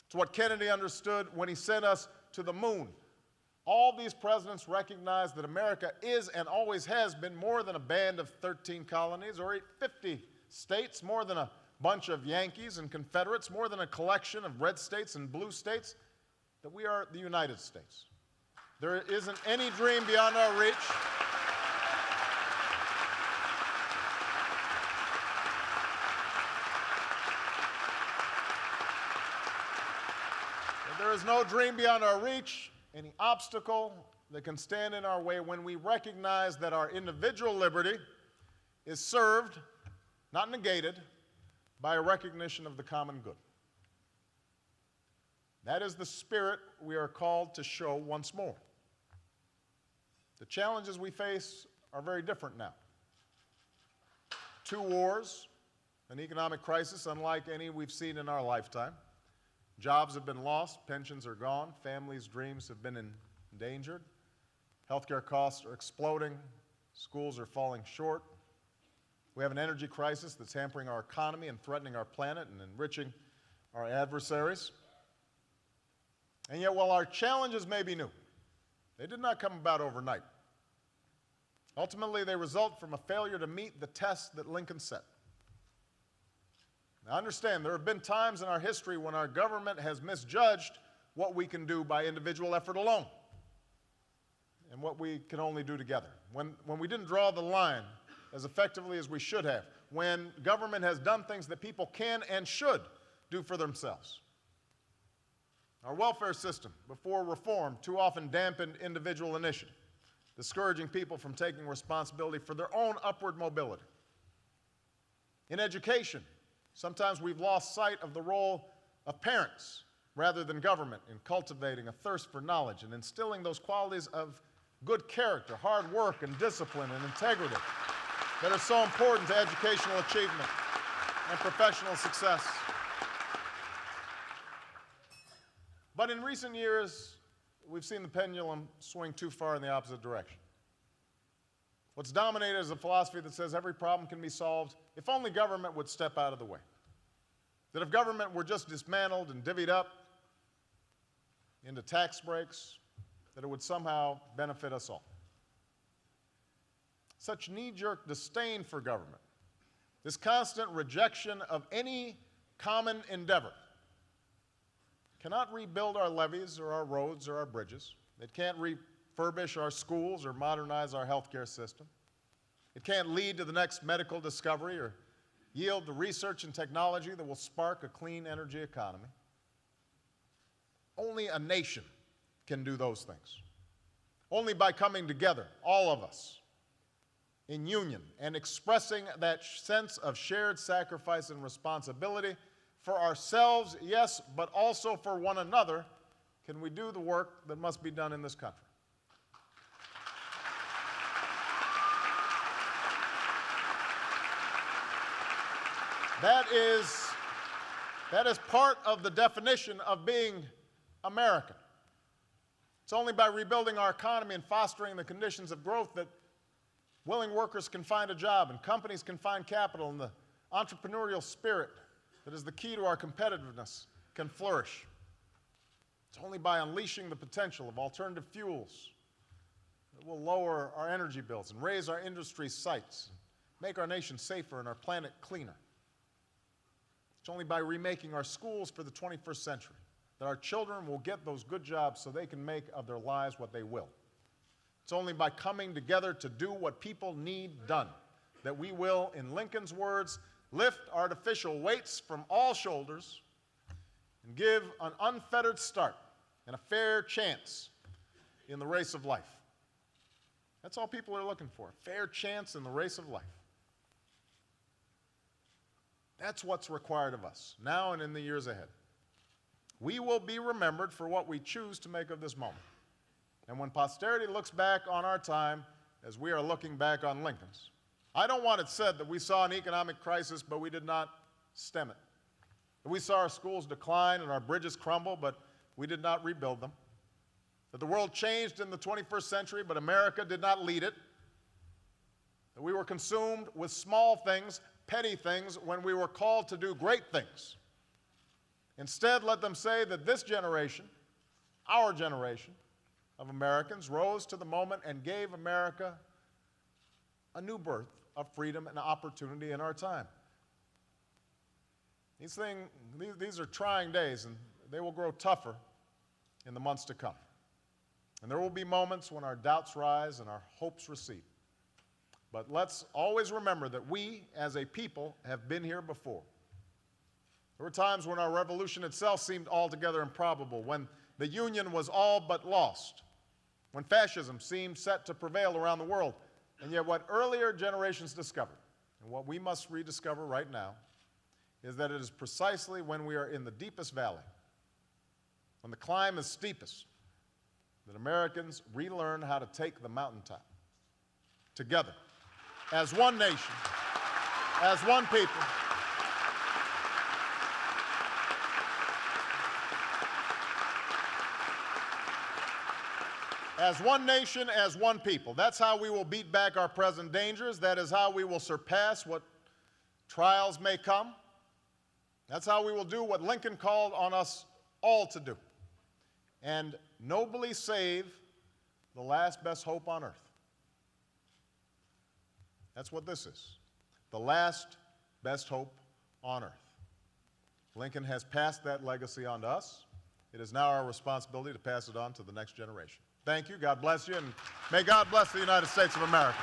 It's what Kennedy understood when he sent us to the moon. All these presidents recognize that America is and always has been more than a band of 13 colonies or 50 states, more than a bunch of Yankees and Confederates, more than a collection of red states and blue states, that we are the United States. There isn't any dream beyond our reach. There is no dream beyond our reach, any obstacle that can stand in our way when we recognize that our individual liberty is served, not negated, by a recognition of the common good. That is the spirit we are called to show once more. The challenges we face are very different now. 2 wars, an economic crisis unlike any we've seen in our lifetime. Jobs have been lost, pensions are gone, families' dreams have been endangered, healthcare costs are exploding, schools are falling short. We have an energy crisis that's hampering our economy and threatening our planet and enriching our adversaries. And yet, while our challenges may be new, they did not come about overnight. Ultimately, they result from a failure to meet the test that Lincoln set. Now, understand, there have been times in our history when our government has misjudged what we can do by individual effort alone and what we can only do together. When we didn't draw the line as effectively as we should have, when government has done things that people can and should do for themselves. Our welfare system, before reform, too often dampened individual initiative, discouraging people from taking responsibility for their own upward mobility. In education, sometimes we've lost sight of the role of parents rather than government in cultivating a thirst for knowledge and instilling those qualities of good character, hard work, and discipline and integrity that are so important to educational achievement and professional success. But in recent years, we've seen the pendulum swing too far in the opposite direction. What's dominated is a philosophy that says every problem can be solved if only government would step out of the way. That if government were just dismantled and divvied up into tax breaks, that it would somehow benefit us all. Such knee-jerk disdain for government, this constant rejection of any common endeavor, cannot rebuild our levees or our roads or our bridges. It can't refurbish our schools or modernize our healthcare system. It can't lead to the next medical discovery or yield the research and technology that will spark a clean energy economy. Only a nation can do those things. Only by coming together, all of us, in union and expressing that sense of shared sacrifice and responsibility for ourselves, yes, but also for one another, can we do the work that must be done in this country. That is part of the definition of being American. It's only by rebuilding our economy and fostering the conditions of growth that willing workers can find a job and companies can find capital, and the entrepreneurial spirit that is the key to our competitiveness can flourish. It's only by unleashing the potential of alternative fuels that will lower our energy bills and raise our industry sites, make our nation safer and our planet cleaner. It's only by remaking our schools for the 21st century that our children will get those good jobs so they can make of their lives what they will. It's only by coming together to do what people need done that we will, in Lincoln's words, lift artificial weights from all shoulders and give an unfettered start and a fair chance in the race of life. That's all people are looking for, a fair chance in the race of life. That's what's required of us, now and in the years ahead. We will be remembered for what we choose to make of this moment. And when posterity looks back on our time, as we are looking back on Lincoln's, I don't want it said that we saw an economic crisis, but we did not stem it. That we saw our schools decline and our bridges crumble, but we did not rebuild them. That the world changed in the 21st century, but America did not lead it. That we were consumed with small things, petty things, when we were called to do great things. Instead, let them say that this generation, our generation of Americans, rose to the moment and gave America a new birth of freedom and opportunity in our time. These are trying days, and they will grow tougher in the months to come. And there will be moments when our doubts rise and our hopes recede. But let's always remember that we, as a people, have been here before. There were times when our revolution itself seemed altogether improbable, when the Union was all but lost, when fascism seemed set to prevail around the world. And yet what earlier generations discovered, and what we must rediscover right now, is that it is precisely when we are in the deepest valley, when the climb is steepest, that Americans relearn how to take the mountaintop together, as one nation, as one people. As one nation, as one people. That's how we will beat back our present dangers. That is how we will surpass what trials may come. That's how we will do what Lincoln called on us all to do, and nobly save the last best hope on earth. That's what this is, the last best hope on earth. Lincoln has passed that legacy on to us. It is now our responsibility to pass it on to the next generation. Thank you. God bless you, and may God bless the United States of America.